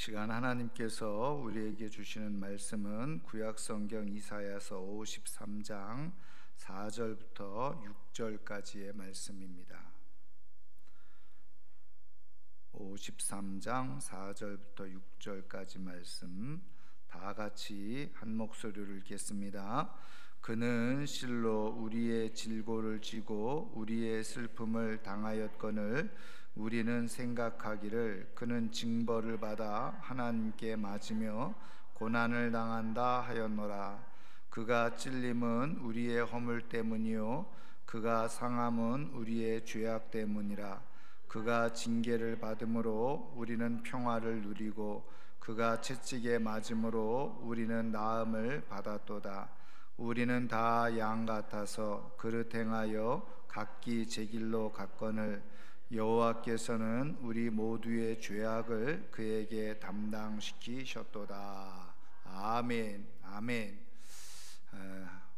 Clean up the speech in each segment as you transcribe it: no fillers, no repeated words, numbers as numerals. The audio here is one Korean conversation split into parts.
시간 하나님께서 우리에게 주시는 말씀은 구약성경 이사야서 53장 4절부터 6절까지의 말씀입니다. 53장 4절부터 6절까지 말씀 다 같이 한 목소리로 읽겠습니다. 그는 실로 우리의 질고를 지고 우리의 슬픔을 당하였거늘 우리는 생각하기를 그는 징벌을 받아 하나님께 맞으며 고난을 당한다 하였노라. 그가 찔림은 우리의 허물 때문이요 그가 상함은 우리의 죄악 때문이라. 그가 징계를 받음으로 우리는 평화를 누리고 그가 채찍에 맞음으로 우리는 나음을 받았도다. 우리는 다 양 같아서 그릇 행하여 각기 제 길로 갔거늘 여호와께서는 우리 모두의 죄악을 그에게 담당시키셨도다. 아멘. 아멘.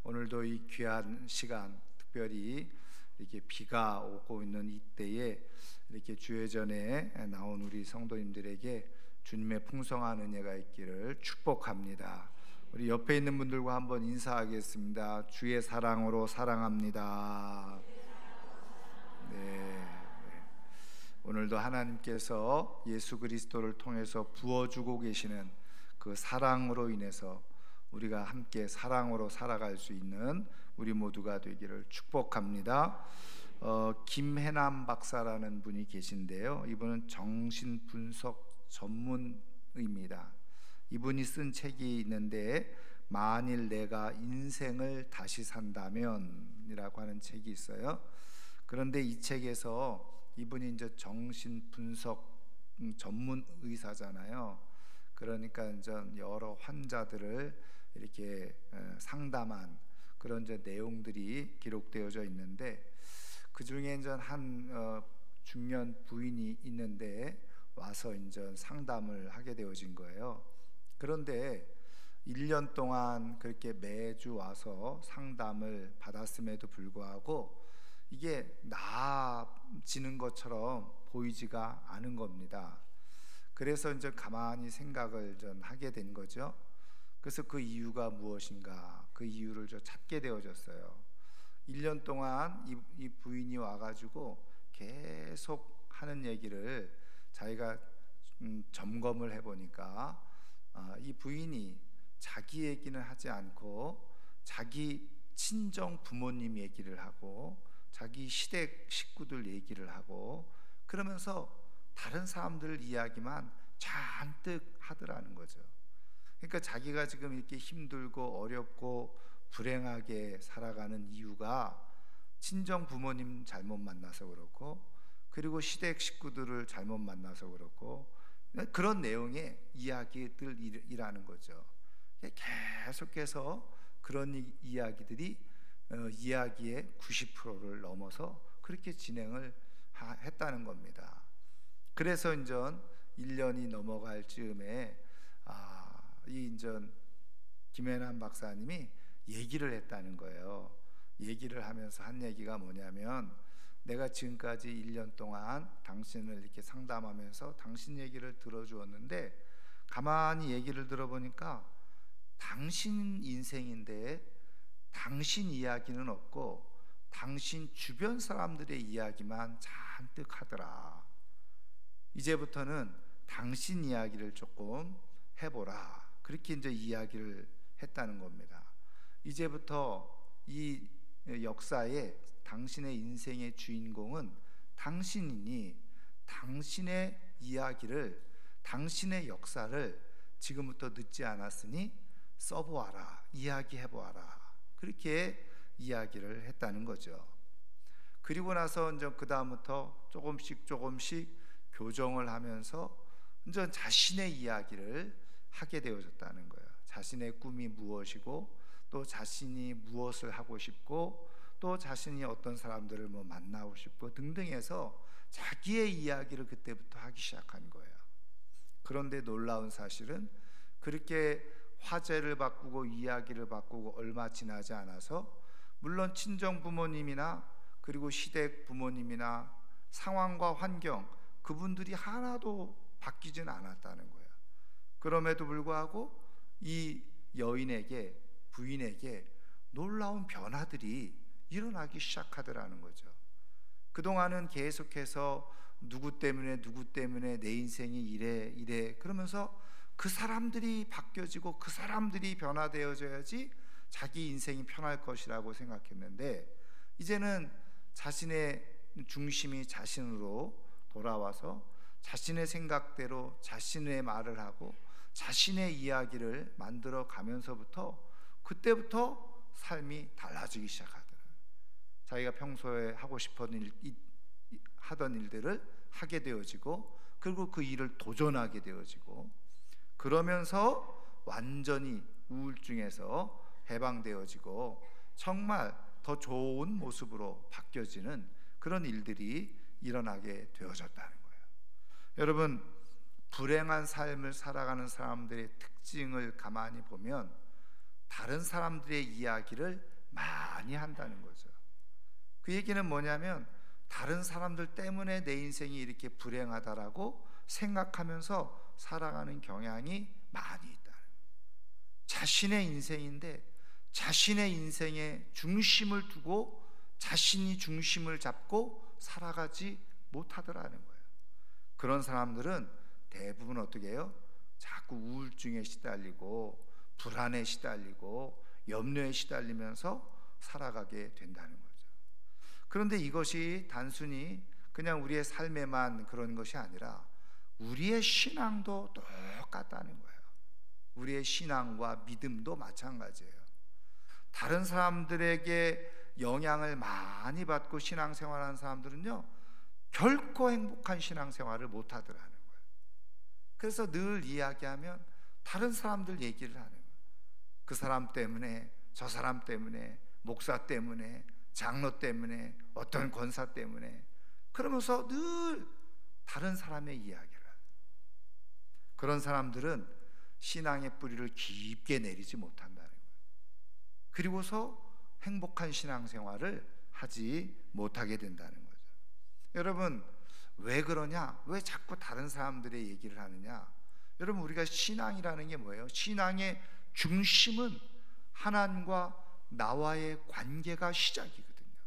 오늘도 이 귀한 시간, 특별히 이렇게 비가 오고 있는 이때에 이렇게 주회전에 나온 우리 성도님들에게 주님의 풍성한 은혜가 있기를 축복합니다. 우리 옆에 있는 분들과 한번 인사하겠습니다. 주의 사랑으로 사랑합니다. 네. 오늘도 하나님께서 예수 그리스도를 통해서 부어주고 계시는 그 사랑으로 인해서 우리가 함께 사랑으로 살아갈 수 있는 우리 모두가 되기를 축복합니다. 김해남 박사라는 분이 계신데요, 이분은 정신분석 전문의입니다. 이분이 쓴 책이 있는데 만일 내가 인생을 다시 산다면 이라고 하는 책이 있어요. 그런데 이 책에서 이분이 이제 정신분석 전문 의사잖아요. 그러니까 이제 여러 환자들을 이렇게 상담한 그런 이제 내용들이 기록되어져 있는데, 그 중에 이제 한 중년 부인이 있는데 와서 이제 상담을 하게 되어진 거예요. 그런데 1년 동안 그렇게 매주 와서 상담을 받았음에도 불구하고 이게 나아지는 것처럼 보이지가 않은 겁니다. 그래서 이제 가만히 생각을 좀 하게 된 거죠. 그래서 그 이유가 무엇인가, 그 이유를 좀 찾게 되어졌어요. 1년 동안 이 부인이 와가지고 계속 하는 얘기를 자기가 점검을 해보니까 이 부인이 자기 얘기는 하지 않고 자기 친정 부모님 얘기를 하고 자기 시댁 식구들 얘기를 하고 그러면서 다른 사람들 이야기만 잔뜩 하더라는 거죠. 그러니까 자기가 지금 이렇게 힘들고 어렵고 불행하게 살아가는 이유가 친정 부모님 잘못 만나서 그렇고, 그리고 시댁 식구들을 잘못 만나서 그렇고, 그런 내용의 이야기들이라는 거죠. 계속해서 그런 이야기들이 이야기의 90%를 넘어서 그렇게 진행을 했다는 겁니다. 그래서 이제 1년이 넘어갈 즈음에 이 이제 김해남 박사님이 얘기를 했다는 거예요. 얘기를 하면서 한 얘기가 뭐냐면, 내가 지금까지 1년 동안 당신을 이렇게 상담하면서 당신 얘기를 들어주었는데 가만히 얘기를 들어보니까 당신 인생인데 당신 이야기는 없고 당신 주변 사람들의 이야기만 잔뜩 하더라. 이제부터는 당신 이야기를 조금 해보라. 그렇게 이제 이야기를 했다는 겁니다. 이제부터 이 역사에 당신의 인생의 주인공은 당신이니 당신의 이야기를, 당신의 역사를 지금부터 늦지 않았으니 써보아라, 이야기해보아라. 그렇게 이야기를 했다는 거죠. 그리고 나서 이제 그 다음부터 조금씩 교정을 하면서 이제 자신의 이야기를 하게 되어졌다는 거예요. 자신의 꿈이 무엇이고, 또 자신이 무엇을 하고 싶고, 또 자신이 어떤 사람들을 만나고 싶고 등등해서 자기의 이야기를 그때부터 하기 시작한 거예요. 그런데 놀라운 사실은 그렇게 화제를 바꾸고 이야기를 바꾸고 얼마 지나지 않아서, 물론 친정 부모님이나 그리고 시댁 부모님이나 상황과 환경, 그분들이 하나도 바뀌지는 않았다는 거예요. 그럼에도 불구하고 이 여인에게, 부인에게 놀라운 변화들이 일어나기 시작하더라는 거죠. 그동안은 계속해서 누구 때문에 내 인생이 이래 그러면서 그 사람들이 바뀌어지고 그 사람들이 변화되어져야지 자기 인생이 편할 것이라고 생각했는데, 이제는 자신의 중심이 자신으로 돌아와서 자신의 생각대로 자신의 말을 하고 자신의 이야기를 만들어 가면서부터, 그때부터 삶이 달라지기 시작하더라고요. 자기가 평소에 하고 싶었던 하던 일들을 하게 되어지고, 그리고 그 일을 도전하게 되어지고, 그러면서 완전히 우울증에서 해방되어지고 정말 더 좋은 모습으로 바뀌어지는 그런 일들이 일어나게 되어졌다는 거예요. 여러분, 불행한 삶을 살아가는 사람들의 특징을 가만히 보면 다른 사람들의 이야기를 많이 한다는 거죠. 그 얘기는 뭐냐면, 다른 사람들 때문에 내 인생이 이렇게 불행하다라고 생각하면서 살아가는 경향이 많이 있다. 자신의 인생인데 자신의 인생에 중심을 두고 자신이 중심을 잡고 살아가지 못하더라는 거예요. 그런 사람들은 대부분 어떻게 해요? 자꾸 우울증에 시달리고 불안에 시달리고 염려에 시달리면서 살아가게 된다는 거죠. 그런데 이것이 단순히 그냥 우리의 삶에만 그런 것이 아니라 우리의 신앙도 똑같다는 거예요. 우리의 신앙과 믿음도 마찬가지예요. 다른 사람들에게 영향을 많이 받고 신앙생활하는 사람들은요, 결코 행복한 신앙생활을 못하더라는 거예요. 그래서 늘 이야기하면 다른 사람들 얘기를 하는 거예요. 그 사람 때문에, 저 사람 때문에, 목사 때문에, 장로 때문에, 어떤 권사 때문에, 그러면서 늘 다른 사람의 이야기를 해요. 그런 사람들은 신앙의 뿌리를 깊게 내리지 못한다는 거예요. 그리고서 행복한 신앙생활을 하지 못하게 된다는 거죠. 여러분, 왜 그러냐? 왜 자꾸 다른 사람들의 얘기를 하느냐? 여러분, 우리가 신앙이라는 게 뭐예요? 신앙의 중심은 하나님과 나와의 관계가 시작이거든요.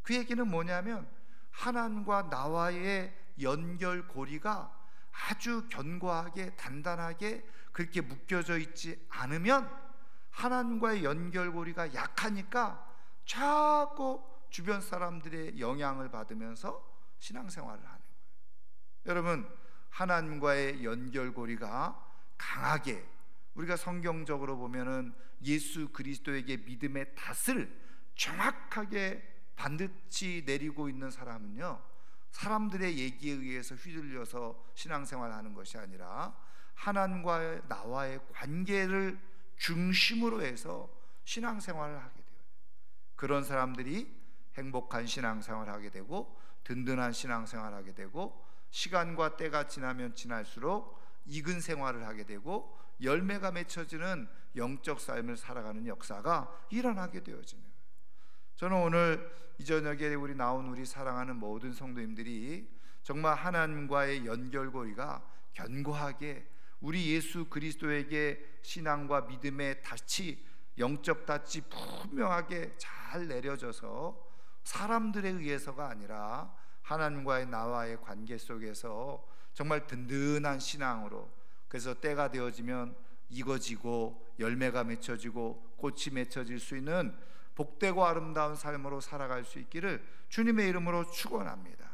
그 얘기는 뭐냐면, 하나님과 나와의 연결고리가 아주 견고하게 단단하게 그렇게 묶여져 있지 않으면, 하나님과의 연결고리가 약하니까 자꾸 주변 사람들의 영향을 받으면서 신앙생활을 하는 거예요. 여러분, 하나님과의 연결고리가 강하게, 우리가 성경적으로 보면은 예수 그리스도에게 믿음의 닷을 정확하게 반드시 내리고 있는 사람은요, 사람들의 얘기에 의해서 휘둘려서 신앙생활하는 것이 아니라 하나님과 나와의 관계를 중심으로 해서 신앙생활을 하게 돼요. 그런 사람들이 행복한 신앙생활을 하게 되고 든든한 신앙생활을 하게 되고, 시간과 때가 지나면 지날수록 익은 생활을 하게 되고 열매가 맺혀지는 영적 삶을 살아가는 역사가 일어나게 되어지네요. 저는 오늘 이 저녁에 우리 사랑하는 모든 성도님들이 정말 하나님과의 연결고리가 견고하게, 우리 예수 그리스도에게 신앙과 믿음의 닻이, 영적 닻이 분명하게 잘 내려져서 사람들에 의해서가 아니라 하나님과의 나와의 관계 속에서 정말 든든한 신앙으로, 그래서 때가 되어지면 익어지고 열매가 맺혀지고 꽃이 맺혀질 수 있는 복되고 아름다운 삶으로 살아갈 수 있기를 주님의 이름으로 축원합니다.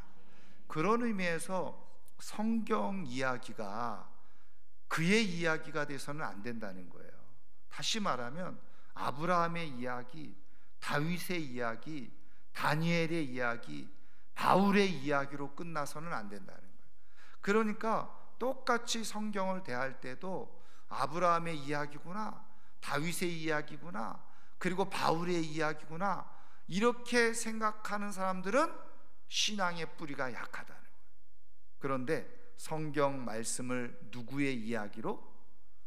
그런 의미에서 성경 이야기가 그의 이야기가 돼서는 안 된다는 거예요. 다시 말하면 아브라함의 이야기, 다윗의 이야기, 다니엘의 이야기, 바울의 이야기로 끝나서는 안 된다는 거예요. 그러니까 똑같이 성경을 대할 때도 아브라함의 이야기구나, 다윗의 이야기구나, 그리고 바울의 이야기구나, 이렇게 생각하는 사람들은 신앙의 뿌리가 약하다는 거예요. 그런데 성경 말씀을 누구의 이야기로?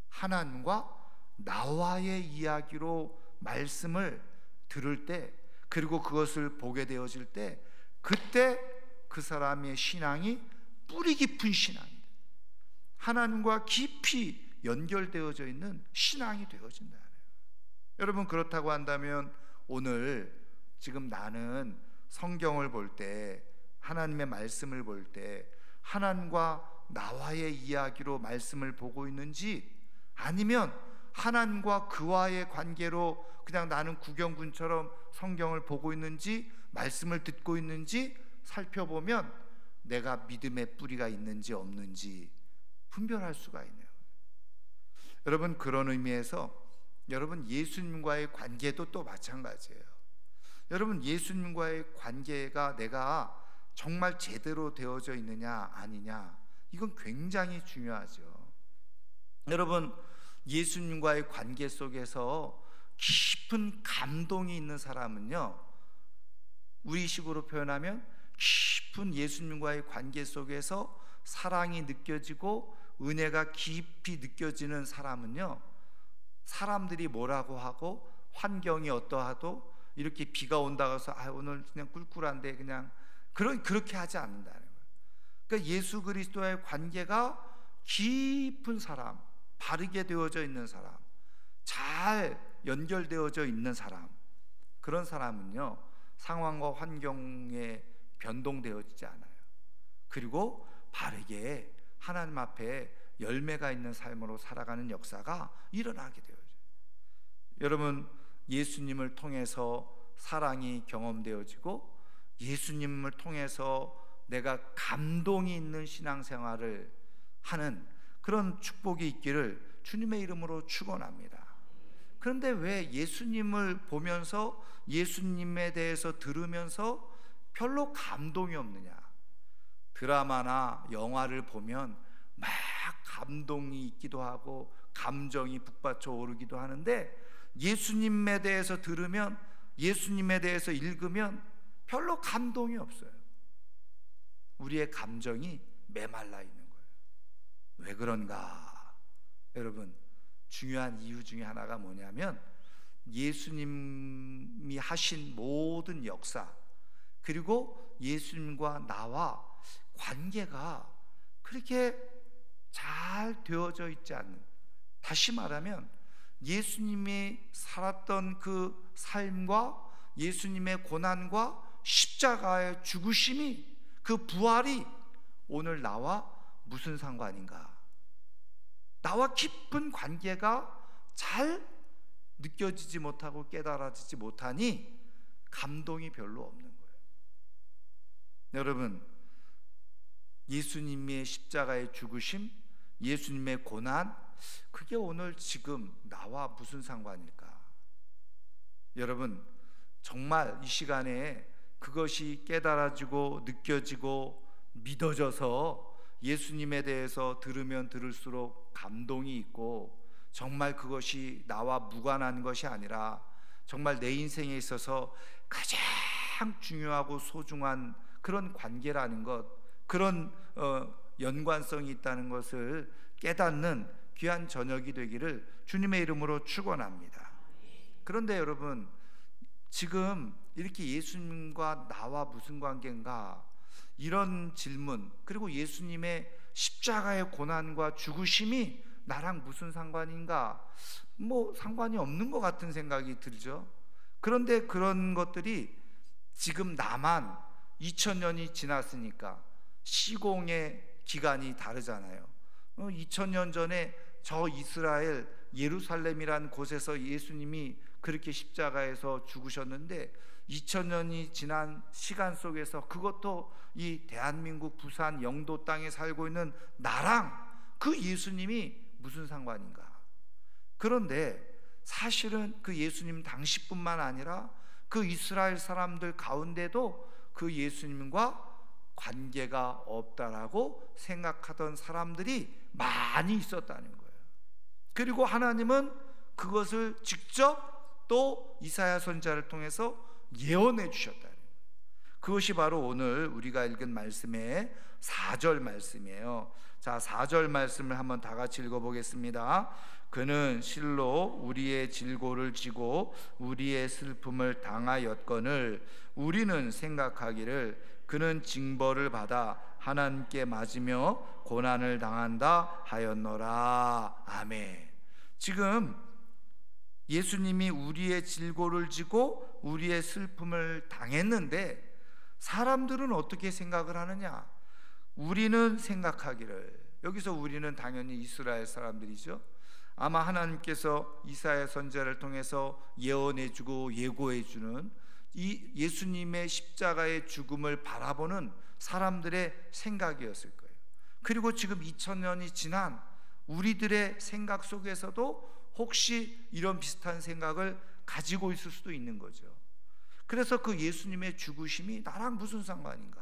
하나님과 나와의 이야기로 말씀을 들을 때, 그리고 그것을 보게 되어질 때, 그때 그 사람의 신앙이 뿌리 깊은 신앙이 돼요. 하나님과 깊이 연결되어져 있는 신앙이 되어진다. 여러분, 그렇다고 한다면 오늘 지금 나는 성경을 볼 때, 하나님의 말씀을 볼 때 하나님과 나와의 이야기로 말씀을 보고 있는지, 아니면 하나님과 그와의 관계로 그냥 나는 구경꾼처럼 성경을 보고 있는지, 말씀을 듣고 있는지 살펴보면 내가 믿음의 뿌리가 있는지 없는지 분별할 수가 있네요. 여러분, 그런 의미에서 여러분 예수님과의 관계도 또 마찬가지예요. 여러분, 예수님과의 관계가 내가 정말 제대로 되어져 있느냐 아니냐, 이건 굉장히 중요하죠. 여러분, 예수님과의 관계 속에서 깊은 감동이 있는 사람은요, 우리식으로 표현하면 깊은 예수님과의 관계 속에서 사랑이 느껴지고 은혜가 깊이 느껴지는 사람은요, 사람들이 뭐라고 하고 환경이 어떠하도 이렇게 비가 온다고 해서 오늘 그냥 꿀꿀한데 그냥 그렇게 하지 않는다는 거예요. 그러니까 예수 그리스도와의 관계가 깊은 사람, 바르게 되어져 있는 사람, 잘 연결되어져 있는 사람, 그런 사람은요 상황과 환경에 변동되어지지 않아요. 그리고 바르게 하나님 앞에 열매가 있는 삶으로 살아가는 역사가 일어나게 되어져요. 여러분, 예수님을 통해서 사랑이 경험되어지고 예수님을 통해서 내가 감동이 있는 신앙생활을 하는 그런 축복이 있기를 주님의 이름으로 축원합니다. 그런데 왜 예수님을 보면서 예수님에 대해서 들으면서 별로 감동이 없느냐? 드라마나 영화를 보면 막 감동이 있기도 하고 감정이 북받쳐 오르기도 하는데, 예수님에 대해서 들으면, 예수님에 대해서 읽으면 별로 감동이 없어요. 우리의 감정이 메말라 있는 거예요. 왜 그런가? 여러분, 중요한 이유 중에 하나가 뭐냐면 예수님이 하신 모든 역사, 그리고 예수님과 나와 관계가 그렇게 잘 되어져 있지 않는, 다시 말하면 예수님이 살았던 그 삶과 예수님의 고난과 십자가의 죽으심이, 그 부활이 오늘 나와 무슨 상관인가? 나와 깊은 관계가 잘 느껴지지 못하고 깨달아지지 못하니 감동이 별로 없는 거예요. 여러분, 예수님의 십자가의 죽으심, 예수님의 고난, 그게 오늘 지금 나와 무슨 상관일까? 여러분, 정말 이 시간에 그것이 깨달아지고 느껴지고 믿어져서 예수님에 대해서 들으면 들을수록 감동이 있고, 정말 그것이 나와 무관한 것이 아니라 정말 내 인생에 있어서 가장 중요하고 소중한 그런 관계라는 것, 그런 연관성이 있다는 것을 깨닫는 귀한 저녁이 되기를 주님의 이름으로 축원합니다. 그런데 여러분, 지금 이렇게 예수님과 나와 무슨 관계인가, 이런 질문, 그리고 예수님의 십자가의 고난과 죽으심이 나랑 무슨 상관인가, 뭐 상관이 없는 것 같은 생각이 들죠. 그런데 그런 것들이 지금 나만 2000년이 지났으니까 시공의 기간이 다르잖아요. 2000년 전에 저 이스라엘 예루살렘이라는 곳에서 예수님이 그렇게 십자가에서 죽으셨는데 2000년이 지난 시간 속에서 그것도 이 대한민국 부산 영도 땅에 살고 있는 나랑 그 예수님이 무슨 상관인가? 그런데 사실은 그 예수님 당시뿐만 아니라 그 이스라엘 사람들 가운데도 그 예수님과 관계가 없다라고 생각하던 사람들이 많이 있었다는 거예요. 그리고 하나님은 그것을 직접 또 이사야 선지자를 통해서 예언해 주셨다는 거예요. 그것이 바로 오늘 우리가 읽은 말씀의 4절 말씀이에요. 자, 4절 말씀을 한번 다 같이 읽어보겠습니다. 그는 실로 우리의 질고를 지고 우리의 슬픔을 당하였거늘 우리는 생각하기를 그는 징벌을 받아 하나님께 맞으며 고난을 당한다 하였노라. 아멘. 지금 예수님이 우리의 질고를 지고 우리의 슬픔을 당했는데 사람들은 어떻게 생각을 하느냐? 우리는 생각하기를, 여기서 우리는 당연히 이스라엘 사람들이죠. 아마 하나님께서 이사야 선지자를 통해서 예언해주고 예고해주는 이 예수님의 십자가의 죽음을 바라보는 사람들의 생각이었을 거예요. 그리고 지금 2000년이 지난 우리들의 생각 속에서도 혹시 이런 비슷한 생각을 가지고 있을 수도 있는 거죠. 그래서 그 예수님의 죽으심이 나랑 무슨 상관인가?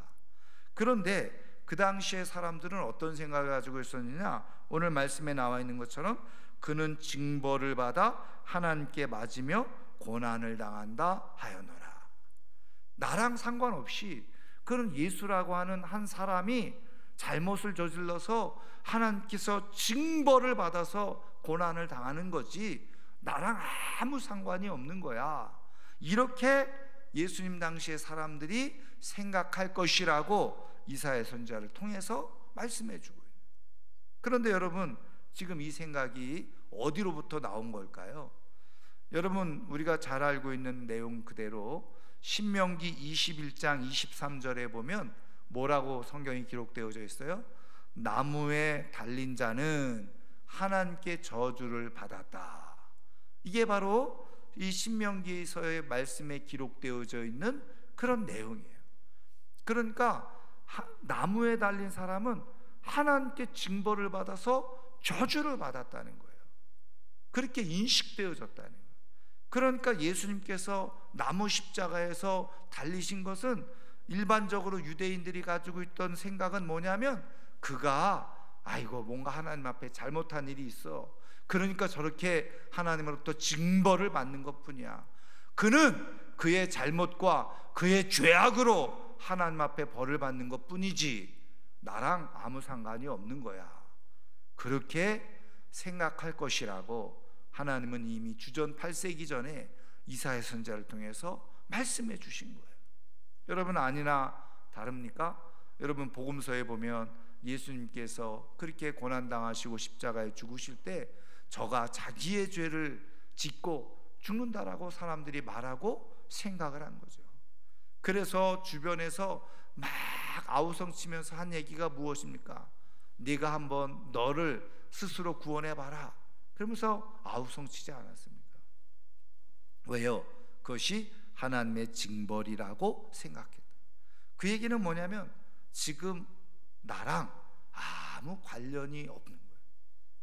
그런데 그 당시에 사람들은 어떤 생각을 가지고 있었느냐? 오늘 말씀에 나와 있는 것처럼 그는 징벌을 받아 하나님께 맞으며 고난을 당한다 하였노라. 나랑 상관없이 그는 예수라고 하는 한 사람이 잘못을 저질러서 하나님께서 징벌을 받아서 고난을 당하는 거지 나랑 아무 상관이 없는 거야. 이렇게 예수님 당시의 사람들이 생각할 것이라고 이사야 선지자를 통해서 말씀해 주고 있어요. 그런데 여러분, 지금 이 생각이 어디로부터 나온 걸까요? 여러분, 우리가 잘 알고 있는 내용 그대로 신명기 21장 23절에 보면 뭐라고 성경이 기록되어져 있어요? 나무에 달린 자는 하나님께 저주를 받았다. 이게 바로 이 신명기서의 말씀에 기록되어져 있는 그런 내용이에요. 그러니까 나무에 달린 사람은 하나님께 징벌을 받아서 저주를 받았다는 거예요. 그렇게 인식되어졌다는 거예요. 그러니까 예수님께서 나무 십자가에서 달리신 것은 일반적으로 유대인들이 가지고 있던 생각은 뭐냐면 그가 아이고 뭔가 하나님 앞에 잘못한 일이 있어, 그러니까 저렇게 하나님으로부터 징벌을 받는 것뿐이야. 그는 그의 잘못과 그의 죄악으로 하나님 앞에 벌을 받는 것뿐이지 나랑 아무 상관이 없는 거야. 그렇게 생각할 것이라고 하나님은 이미 주전 8세기 전에 이사야 선지자를 통해서 말씀해 주신 거예요. 여러분, 아니나 다릅니까? 여러분, 복음서에 보면 예수님께서 그렇게 고난당하시고 십자가에 죽으실 때 저가 자기의 죄를 짓고 죽는다라고 사람들이 말하고 생각을 한 거죠. 그래서 주변에서 막 아우성치면서 한 얘기가 무엇입니까? 네가 한번 너를 스스로 구원해봐라. 그러면서 아우성치지 않았습니까? 왜요? 그것이 하나님의 징벌이라고 생각했다. 그 얘기는 뭐냐면 지금 나랑 아무 관련이 없는 거예요.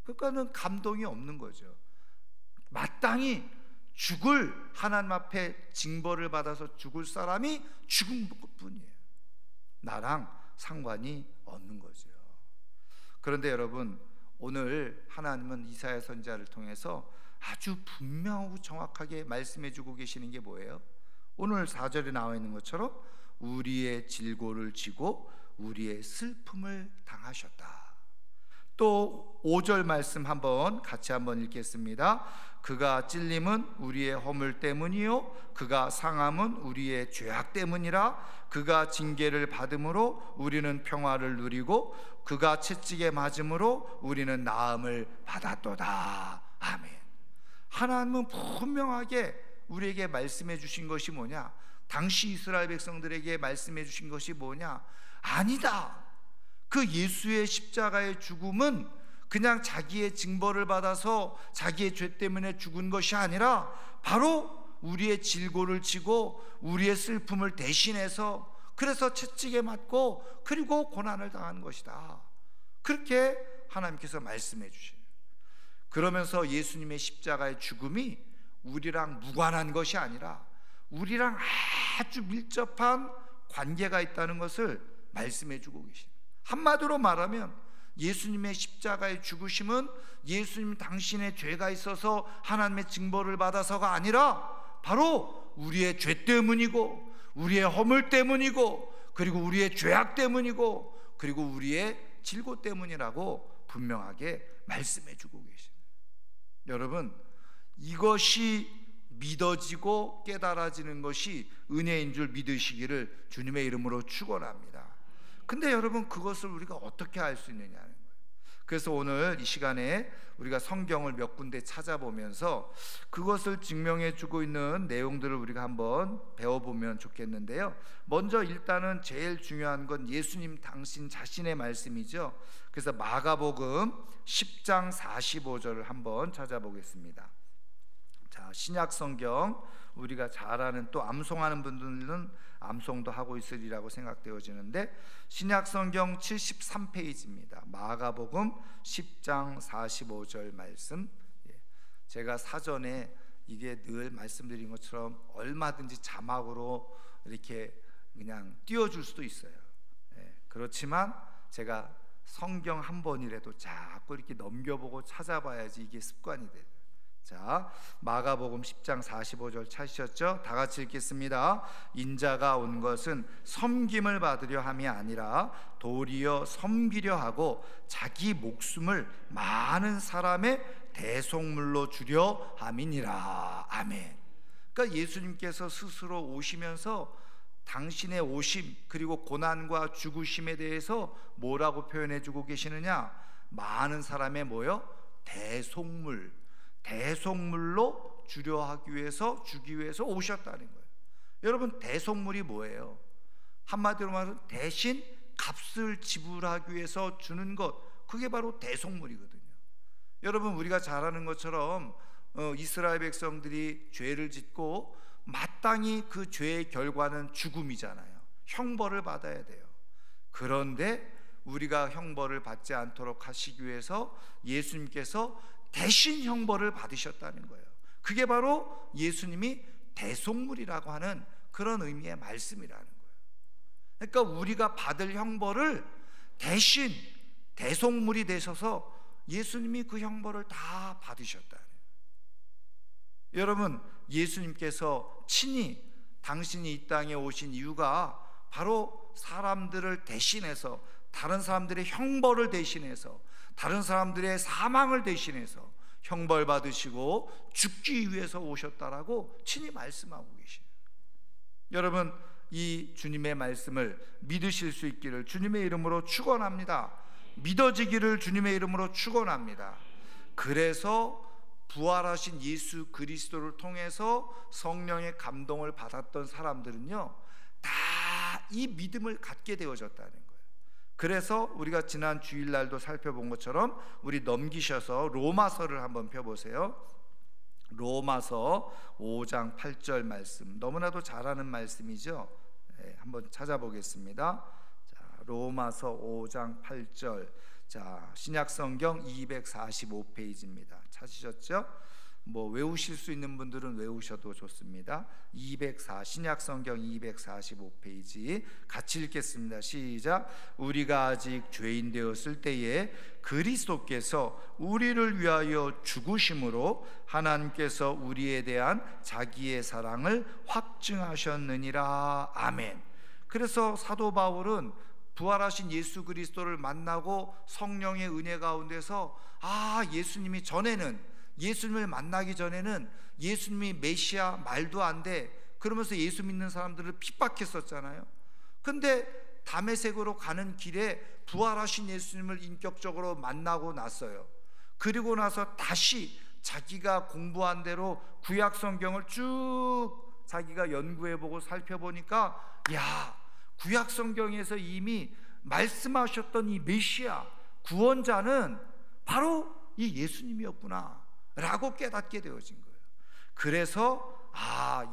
그러니까는 감동이 없는 거죠. 마땅히 죽을, 하나님 앞에 징벌을 받아서 죽을 사람이 죽은 것뿐이에요. 나랑 상관이 없는 거죠. 그런데 여러분, 오늘 하나님은 이사야 선지자를 통해서 아주 분명하고 정확하게 말씀해 주고 계시는 게 뭐예요? 오늘 4절에 나와 있는 것처럼 우리의 질고를 지고 우리의 슬픔을 당하셨다. 또 5절 말씀 같이 한번 읽겠습니다. 그가 찔림은 우리의 허물 때문이요 그가 상함은 우리의 죄악 때문이라. 그가 징계를 받음으로 우리는 평화를 누리고 그가 채찍에 맞음으로 우리는 나음을 받았도다. 아멘. 하나님은 분명하게 우리에게 말씀해 주신 것이 뭐냐? 당시 이스라엘 백성들에게 말씀해 주신 것이 뭐냐? 아니다. 그 예수의 십자가의 죽음은 그냥 자기의 징벌을 받아서 자기의 죄 때문에 죽은 것이 아니라 바로 우리의 질고를 지고 우리의 슬픔을 대신해서 그래서 채찍에 맞고 그리고 고난을 당한 것이다. 그렇게 하나님께서 말씀해 주시네요. 그러면서 예수님의 십자가의 죽음이 우리랑 무관한 것이 아니라 우리랑 아주 밀접한 관계가 있다는 것을 말씀해 주고 계십니다. 한마디로 말하면 예수님의 십자가의 죽으심은 예수님 당신의 죄가 있어서 하나님의 징벌을 받아서가 아니라 바로 우리의 죄 때문이고 우리의 허물 때문이고, 그리고 우리의 죄악 때문이고, 그리고 우리의 질고 때문이라고 분명하게 말씀해 주고 계십니다. 여러분, 이것이 믿어지고 깨달아지는 것이 은혜인 줄 믿으시기를 주님의 이름으로 축원합니다. 근데 여러분, 그것을 우리가 어떻게 알 수 있느냐는 거예요. 그래서 오늘 이 시간에 우리가 성경을 몇 군데 찾아보면서 그것을 증명해 주고 있는 내용들을 우리가 한번 배워보면 좋겠는데요. 먼저 일단은 제일 중요한 건 예수님 당신 자신의 말씀이죠. 그래서 마가복음 10장 45절을 한번 찾아보겠습니다. 자, 신약 성경 우리가 잘 아는, 또 암송하는 분들은 암송도 하고 있으리라고 생각되어지는데, 신약 성경 73페이지입니다. 마가복음 10장 45절 말씀. 제가 사전에 이게 늘 말씀드린 것처럼 얼마든지 자막으로 이렇게 그냥 띄워줄 수도 있어요. 그렇지만 제가 성경 한 번이라도 자꾸 이렇게 넘겨보고 찾아봐야지 이게 습관이 돼요. 자, 마가복음 10장 45절 찾으셨죠? 다 같이 읽겠습니다. 인자가 온 것은 섬김을 받으려 함이 아니라 도리어 섬기려 하고 자기 목숨을 많은 사람의 대속물로 주려 함이니라. 아멘. 그러니까 예수님께서 스스로 오시면서 당신의 오심, 그리고 고난과 죽으심에 대해서 뭐라고 표현해 주고 계시느냐? 많은 사람의 뭐요? 대속물로 주려 하기 위해서, 주기 위해서 오셨다는 거예요. 여러분, 대속물이 뭐예요? 한마디로 말하면 대신 값을 지불하기 위해서 주는 것, 그게 바로 대속물이거든요. 여러분, 우리가 잘 아는 것처럼 이스라엘 백성들이 죄를 짓고 마땅히 그 죄의 결과는 죽음이잖아요. 형벌을 받아야 돼요. 그런데 우리가 형벌을 받지 않도록 하시기 위해서 예수님께서 대신 형벌을 받으셨다는 거예요. 그게 바로 예수님이 대속물이라고 하는 그런 의미의 말씀이라는 거예요. 그러니까 우리가 받을 형벌을 대신 대속물이 되셔서 예수님이 그 형벌을 다 받으셨다는 거예요. 여러분, 예수님께서 친히 당신이 이 땅에 오신 이유가 바로 사람들을 대신해서, 다른 사람들의 형벌을 대신해서, 다른 사람들의 사망을 대신해서 형벌 받으시고 죽기 위해서 오셨다라고 친히 말씀하고 계시네요. 여러분, 이 주님의 말씀을 믿으실 수 있기를 주님의 이름으로 축원합니다. 믿어지기를 주님의 이름으로 축원합니다. 그래서 부활하신 예수 그리스도를 통해서 성령의 감동을 받았던 사람들은요, 다 이 믿음을 갖게 되어졌다는 거예요. 그래서 우리가 지난 주일날도 살펴본 것처럼 우리 넘기셔서 로마서를 한번 펴보세요. 로마서 5장 8절 말씀, 너무나도 잘 아는 말씀이죠. 한번 찾아보겠습니다. 자, 로마서 5장 8절. 자, 신약성경 245페이지입니다. 찾으셨죠? 뭐 외우실 수 있는 분들은 외우셔도 좋습니다. 신약성경 245페이지 같이 읽겠습니다. 시작. 우리가 아직 죄인 되었을 때에 그리스도께서 우리를 위하여 죽으심으로 하나님께서 우리에 대한 자기의 사랑을 확증하셨느니라. 아멘. 그래서 사도 바울은 부활하신 예수 그리스도를 만나고 성령의 은혜 가운데서 예수님이 전에는, 예수님을 만나기 전에는 예수님이 메시아 말도 안 돼, 그러면서 예수 믿는 사람들을 핍박했었잖아요. 근데 다메섹으로 가는 길에 부활하신 예수님을 인격적으로 만나고 났어요. 그리고 나서 다시 자기가 공부한 대로 구약 성경을 쭉 자기가 연구해보고 살펴보니까, 구약 성경에서 이미 말씀하셨던 이 메시아 구원자는 바로 이 예수님이었구나 라고 깨닫게 되어진 거예요. 그래서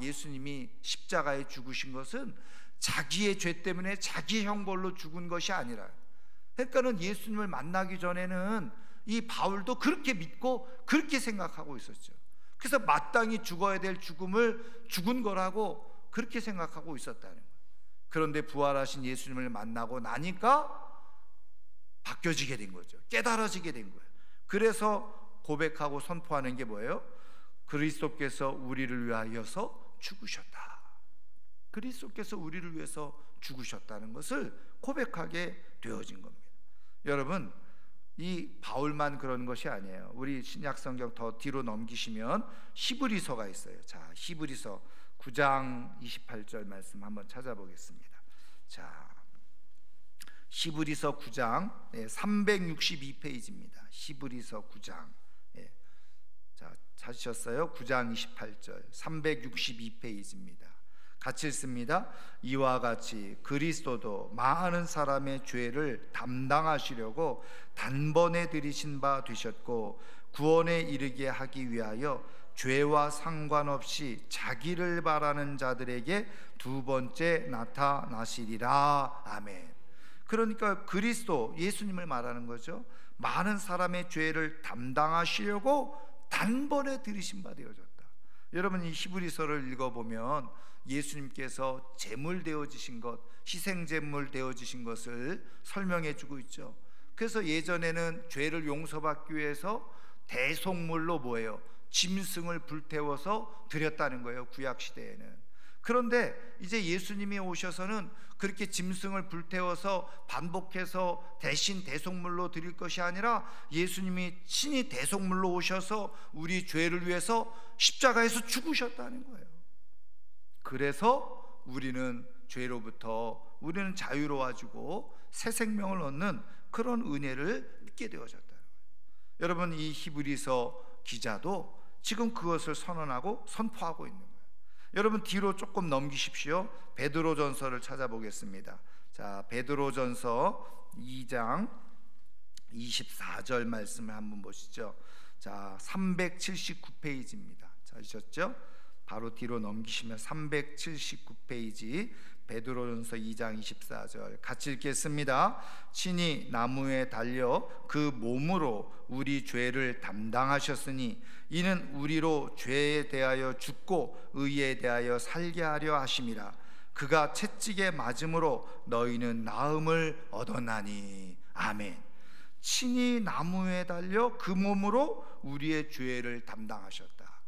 예수님이 십자가에 죽으신 것은 자기의 죄 때문에 자기 형벌로 죽은 것이 아니라, 그러니까는 예수님을 만나기 전에는 이 바울도 그렇게 믿고 그렇게 생각하고 있었죠. 그래서 마땅히 죽어야 될 죽음을 죽은 거라고 그렇게 생각하고 있었다는 거예요. 그런데 부활하신 예수님을 만나고 나니까 바뀌어지게 된 거죠. 깨달아지게 된 거예요. 그래서 고백하고 선포하는 게 뭐예요? 그리스도께서 우리를 위하여서 죽으셨다. 그리스도께서 우리를 위해서 죽으셨다는 것을 고백하게 되어진 겁니다. 여러분, 이 바울만 그런 것이 아니에요. 우리 신약 성경 더 뒤로 넘기시면 히브리서가 있어요. 자, 히브리서 9장 28절 말씀 한번 찾아보겠습니다. 자, 히브리서 9장 362페이지입니다. 히브리서 9장. 자, 찾으셨어요? 9장 28절 362페이지입니다. 같이 읽습니다. 이와 같이 그리스도도 많은 사람의 죄를 담당하시려고 단번에 들이신 바 되셨고, 구원에 이르게 하기 위하여 죄와 상관없이 자기를 바라는 자들에게 두 번째 나타나시리라. 아멘. 그러니까 그리스도, 예수님을 말하는 거죠. 많은 사람의 죄를 담당하시려고 단번에 들이신 바 되어졌다. 여러분, 이 히브리서를 읽어보면 예수님께서 제물 되어지신 것, 희생 제물 되어지신 것을 설명해 주고 있죠. 그래서 예전에는 죄를 용서받기 위해서 대속물로 뭐예요? 짐승을 불태워서 드렸다는 거예요, 구약 시대에는. 그런데 이제 예수님이 오셔서는 그렇게 짐승을 불태워서 반복해서 대신 대속물로 드릴 것이 아니라 예수님이 친히 대속물로 오셔서 우리 죄를 위해서 십자가에서 죽으셨다는 거예요. 그래서 우리는 죄로부터 우리는 자유로워지고 새 생명을 얻는 그런 은혜를 믿게 되어졌다는 거예요. 여러분, 이 히브리서 기자도 지금 그것을 선언하고 선포하고 있는 거예요. 여러분, 뒤로 조금 넘기십시오. 베드로전서를 찾아보겠습니다. 자, 베드로전서 2장 24절 말씀을 한번 보시죠. 자, 379페이지입니다. 찾으셨죠? 바로 뒤로 넘기시면 379페이지 베드로전서 2장 24절 같이 읽겠습니다. 친히 나무에 달려 그 몸으로 우리 죄를 담당하셨으니 이는 우리로 죄에 대하여 죽고 의에 대하여 살게 하려 하심이라. 그가 채찍에 맞음으로 너희는 나음을 얻었나니. 아멘. 친히 나무에 달려 그 몸으로 우리의 죄를 담당하셨다.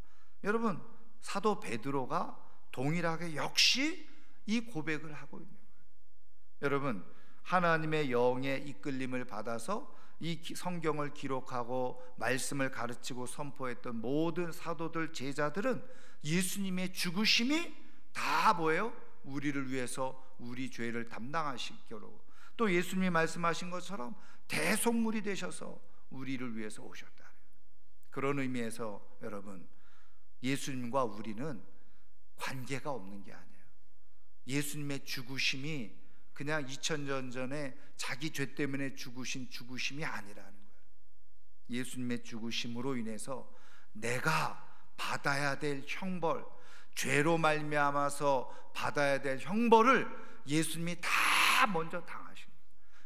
여러분, 사도 베드로가 동일하게 역시 이 고백을 하고 있는 거예요. 여러분, 하나님의 영의 이끌림을 받아서 이 성경을 기록하고 말씀을 가르치고 선포했던 모든 사도들, 제자들은 예수님의 죽으심이 다 뭐예요? 우리를 위해서 우리 죄를 담당하시기로, 또 예수님이 말씀하신 것처럼 대속물이 되셔서 우리를 위해서 오셨다. 그런 의미에서 여러분, 예수님과 우리는 관계가 없는 게 아니에요. 예수님의 죽으심이 그냥 2000년 전에 자기 죄 때문에 죽으신 죽으심이 아니라는 거예요. 예수님의 죽으심으로 인해서 내가 받아야 될 형벌, 죄로 말미암아서 받아야 될 형벌을 예수님이 다 먼저 당하신 거예요.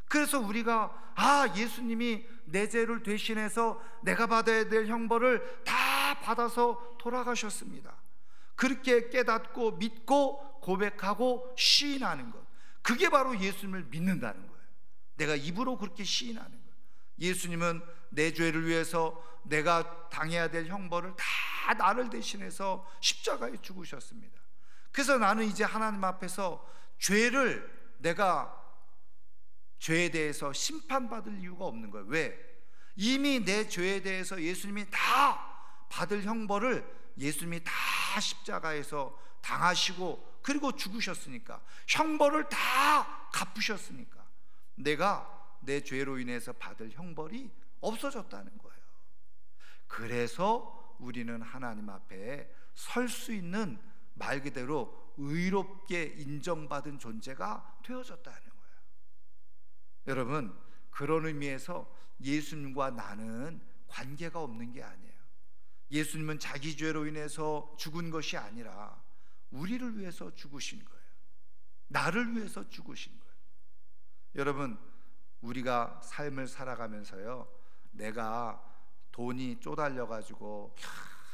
그래서 우리가 예수님이 내 죄를 대신해서 내가 받아야 될 형벌을 다 받아서 돌아가셨습니다. 그렇게 깨닫고 믿고 고백하고 시인하는 것, 그게 바로 예수님을 믿는다는 거예요. 내가 입으로 그렇게 시인하는 거예요. 예수님은 내 죄를 위해서 내가 당해야 될 형벌을 다 나를 대신해서 십자가에 죽으셨습니다. 그래서 나는 이제 하나님 앞에서 내가 죄에 대해서 심판받을 이유가 없는 거예요. 왜? 이미 내 죄에 대해서 예수님이 다 받을 형벌을 예수님이 다 십자가에서 당하시고 그리고 죽으셨으니까, 형벌을 다 갚으셨으니까 내가 내 죄로 인해서 받을 형벌이 없어졌다는 거예요. 그래서 우리는 하나님 앞에 설 수 있는, 말 그대로 의롭게 인정받은 존재가 되어졌다는 거예요. 여러분, 그런 의미에서 예수님과 나는 관계가 없는 게 아니에요. 예수님은 자기 죄로 인해서 죽은 것이 아니라 우리를 위해서 죽으신 거예요. 나를 위해서 죽으신 거예요. 여러분, 우리가 삶을 살아가면서요, 내가 돈이 쪼달려 가지고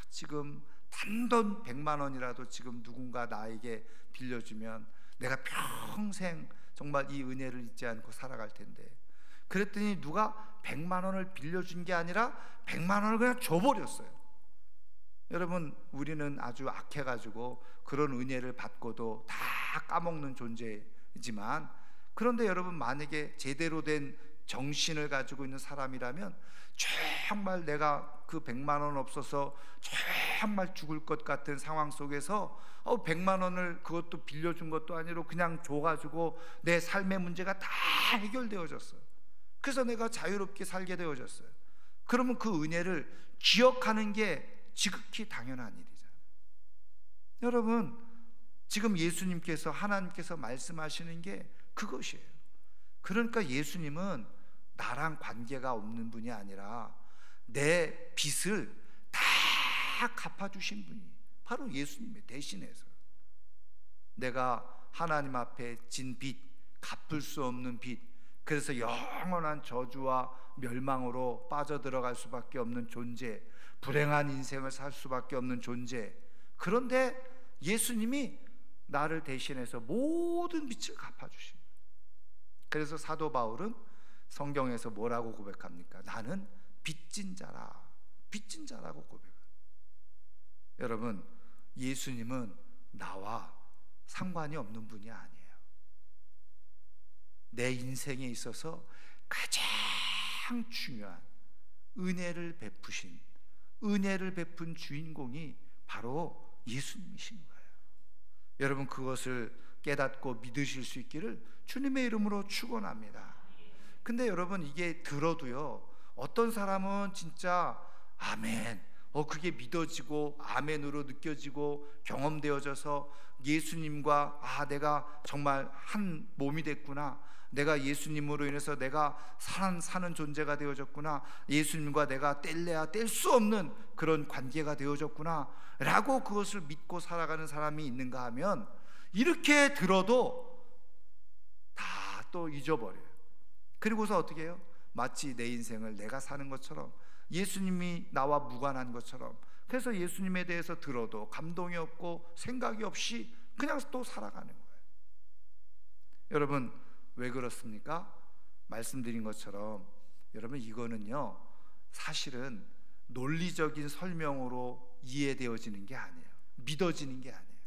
지금 단돈 100만 원이라도 지금 누군가 나에게 빌려주면 내가 평생 정말 이 은혜를 잊지 않고 살아갈 텐데, 그랬더니 누가 100만 원을 빌려준 게 아니라 100만 원을 그냥 줘버렸어요. 여러분, 우리는 아주 악해가지고 그런 은혜를 받고도 다 까먹는 존재이지만, 그런데 여러분, 만약에 제대로 된 정신을 가지고 있는 사람이라면 정말 내가 그 100만 원 없어서 정말 죽을 것 같은 상황 속에서 100만 원을 그것도 빌려준 것도 아니고 그냥 줘가지고 내 삶의 문제가 다 해결되어졌어요. 그래서 내가 자유롭게 살게 되어졌어요. 그러면 그 은혜를 기억하는 게 지극히 당연한 일이잖아요. 여러분, 지금 예수님께서, 하나님께서 말씀하시는 게 그것이에요. 그러니까 예수님은 나랑 관계가 없는 분이 아니라 내 빚을 다 갚아주신 분이 바로 예수님의 대신해서, 내가 하나님 앞에 진 빚, 갚을 수 없는 빚, 그래서 영원한 저주와 멸망으로 빠져들어갈 수밖에 없는 존재, 불행한 인생을 살 수밖에 없는 존재, 그런데 예수님이 나를 대신해서 모든 빚을 갚아주신 거예요. 그래서 사도 바울은 성경에서 뭐라고 고백합니까? 나는 빚진 자라, 빚진 자라고 고백합니다. 여러분, 예수님은 나와 상관이 없는 분이 아니에요. 내 인생에 있어서 가장 중요한 은혜를 베푸신, 은혜를 베푼 주인공이 바로 예수님이신 거예요. 여러분, 그것을 깨닫고 믿으실 수 있기를 주님의 이름으로 축원합니다. 근데 여러분, 이게 들어도요, 어떤 사람은 진짜 아멘, 그게 믿어지고 아멘으로 느껴지고 경험되어져서 예수님과 내가 정말 한 몸이 됐구나, 내가 예수님으로 인해서 내가 사는 존재가 되어졌구나, 예수님과 내가 뗄래야 뗄 수 없는 그런 관계가 되어졌구나 라고 그것을 믿고 살아가는 사람이 있는가 하면, 이렇게 들어도 다 또 잊어버려요. 그리고서 어떻게 해요? 마치 내 인생을 내가 사는 것처럼, 예수님이 나와 무관한 것처럼, 그래서 예수님에 대해서 들어도 감동이 없고 생각이 없이 그냥 또 살아가는 거예요. 여러분, 왜 그렇습니까? 말씀드린 것처럼 여러분, 이거는요 사실은 논리적인 설명으로 이해되어지는 게 아니에요. 믿어지는 게 아니에요.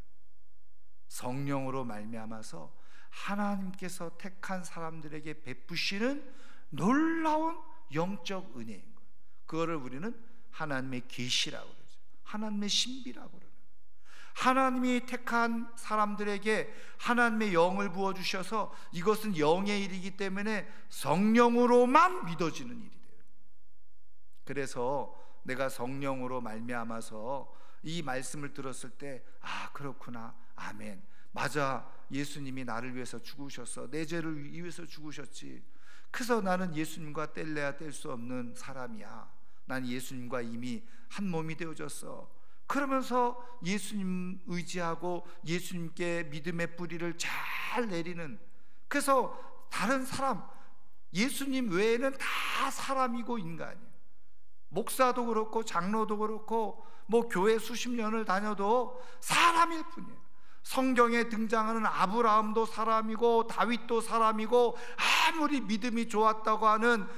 성령으로 말미암아서 하나님께서 택한 사람들에게 베푸시는 놀라운 영적 은혜인 거예요. 그거를 우리는 하나님의 계시라고 그러죠. 하나님의 신비라고 그러는 거예요. 하나님이 택한 사람들에게 하나님의 영을 부어주셔서, 이것은 영의 일이기 때문에 성령으로만 믿어지는 일이 돼요. 그래서 내가 성령으로 말미암아서 이 말씀을 들었을 때, 그렇구나, 아멘, 맞아, 예수님이 나를 위해서 죽으셨어, 내 죄를 위해서 죽으셨지, 그래서 나는 예수님과 뗄래야 뗄 수 없는 사람이야, 난 예수님과 이미 한 몸이 되어졌어. 그러면서 예수님 의지하고 예수님께 믿음의 뿌리를 잘 내리는, 그래서 다른 사람, 예수님 외에는 다 사람이고 인간이에요. 목사도 그렇고 장로도 그렇고 교회 수십 년을 다녀도 사람일 뿐이에요. 성경에 등장하는 아브라함도 사람이고 다윗도 사람이고, 아무리 믿음이 좋았다고 하는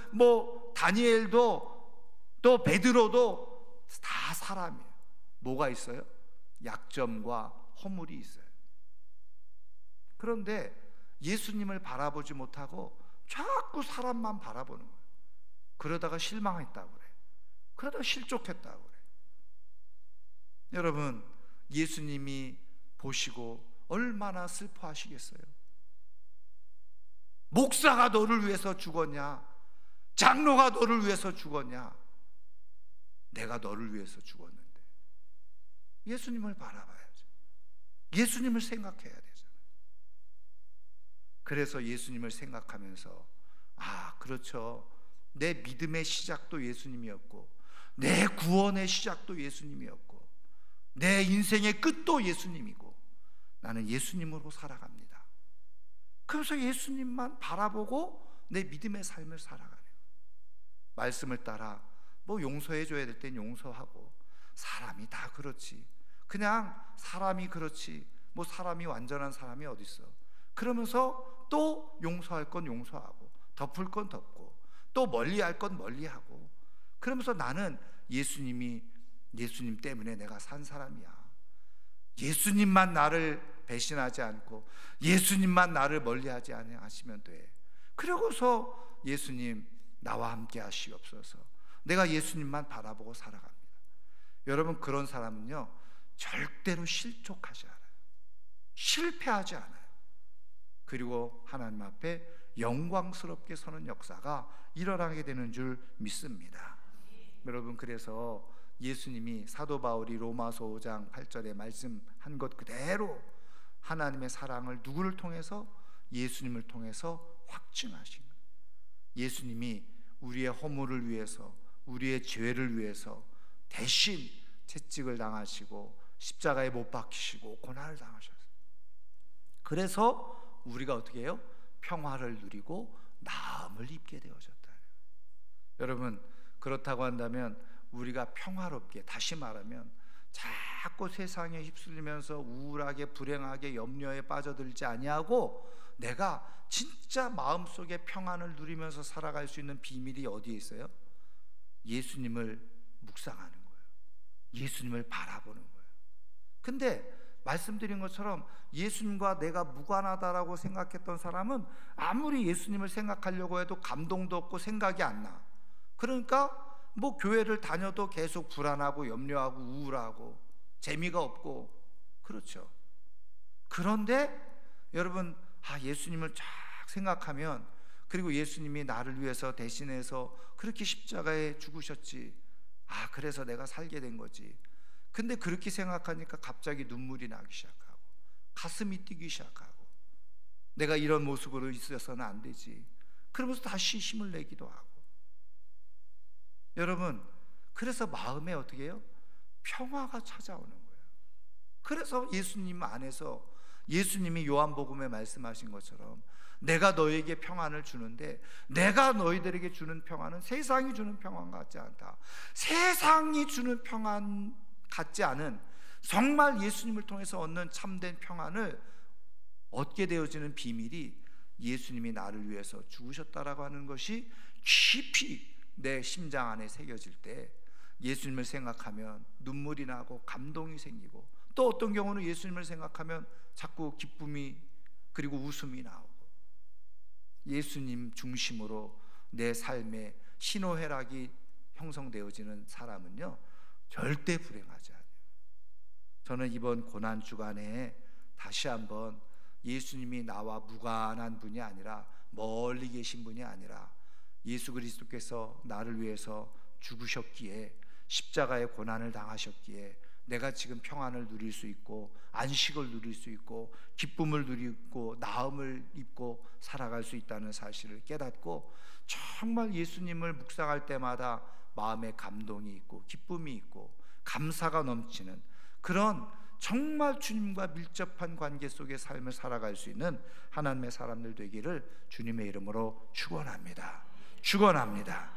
다니엘도 또 베드로도 다 사람이에요. 뭐가 있어요? 약점과 허물이 있어요. 그런데 예수님을 바라보지 못하고 자꾸 사람만 바라보는 거예요. 그러다가 실망했다고 그래. 그러다가 실족했다고 그래. 여러분, 예수님이 보시고 얼마나 슬퍼하시겠어요? 목사가 너를 위해서 죽었냐? 장로가 너를 위해서 죽었냐? 내가 너를 위해서 죽었는데. 예수님을 바라봐야죠. 예수님을 생각해야 되잖아요. 그래서 예수님을 생각하면서, 그렇죠, 내 믿음의 시작도 예수님이었고, 내 구원의 시작도 예수님이었고, 내 인생의 끝도 예수님이고, 나는 예수님으로 살아갑니다. 그래서 예수님만 바라보고 내 믿음의 삶을 살아가네요. 말씀을 따라 용서해 줘야 될 땐 용서하고, 사람이 다 그렇지, 그냥 사람이 그렇지, 사람이 완전한 사람이 어디 있어. 그러면서 또 용서할 건 용서하고, 덮을 건 덮고, 또 멀리할 건 멀리하고, 그러면서 나는 예수님이 예수님 때문에 내가 산 사람이야. 예수님만 나를 배신하지 않고 예수님만 나를 멀리하지 않으시면 돼. 그러고서 예수님 나와 함께 하시옵소서. 내가 예수님만 바라보고 살아갑니다. 여러분, 그런 사람은요 절대로 실족하지 않아요. 실패하지 않아요. 그리고 하나님 앞에 영광스럽게 서는 역사가 일어나게 되는 줄 믿습니다. 여러분, 그래서 예수님이 사도 바울이 로마서 5장 8절에 말씀한 것 그대로 하나님의 사랑을 누구를 통해서? 예수님을 통해서 확증하신 거예요. 예수님이 우리의 허물을 위해서, 우리의 죄를 위해서 대신 채찍을 당하시고 십자가에 못 박히시고 고난을 당하셨어요. 그래서 우리가 어떻게 해요? 평화를 누리고 나음을 입게 되어졌다. 여러분, 그렇다고 한다면 우리가 평화롭게, 다시 말하면 자꾸 세상에 휩쓸리면서 우울하게 불행하게 염려에 빠져들지 아니하고 내가 진짜 마음속에 평안을 누리면서 살아갈 수 있는 비밀이 어디에 있어요? 예수님을 묵상하는 거예요. 예수님을 바라보는 거예요. 근데 말씀드린 것처럼 예수님과 내가 무관하다라고 생각했던 사람은 아무리 예수님을 생각하려고 해도 감동도 없고 생각이 안 나. 그러니까 뭐 교회를 다녀도 계속 불안하고 염려하고 우울하고 재미가 없고, 그렇죠. 그런데 여러분, 예수님을 쫙 생각하면, 그리고 예수님이 나를 위해서 대신해서 그렇게 십자가에 죽으셨지, 그래서 내가 살게 된 거지. 근데 그렇게 생각하니까 갑자기 눈물이 나기 시작하고 가슴이 뛰기 시작하고 내가 이런 모습으로 있어서는 안 되지. 그러면서 다시 힘을 내기도 하고. 여러분, 그래서 마음에 어떻게 해요? 평화가 찾아오는 거예요. 그래서 예수님 안에서, 예수님이 요한복음에 말씀하신 것처럼 내가 너에게 평안을 주는데 내가 너희들에게 주는 평안은 세상이 주는 평안 같지 않다. 세상이 주는 평안 같지 않은, 정말 예수님을 통해서 얻는 참된 평안을 얻게 되어지는 비밀이 예수님이 나를 위해서 죽으셨다라고 하는 것이 깊이 내 심장 안에 새겨질 때 예수님을 생각하면 눈물이 나고 감동이 생기고, 또 어떤 경우는 예수님을 생각하면 자꾸 기쁨이 그리고 웃음이 나오고, 예수님 중심으로 내 삶에 희노애락이 형성되어지는 사람은요 절대 불행하지 않아요. 저는 이번 고난 주간에 다시 한번 예수님이 나와 무관한 분이 아니라, 멀리 계신 분이 아니라 예수 그리스도께서 나를 위해서 죽으셨기에, 십자가의 고난을 당하셨기에 내가 지금 평안을 누릴 수 있고 안식을 누릴 수 있고 기쁨을 누리고 나음을 입고 살아갈 수 있다는 사실을 깨닫고, 정말 예수님을 묵상할 때마다 마음에 감동이 있고 기쁨이 있고 감사가 넘치는 그런 정말 주님과 밀접한 관계 속의 삶을 살아갈 수 있는 하나님의 사람들 되기를 주님의 이름으로 축원합니다. 축원합니다.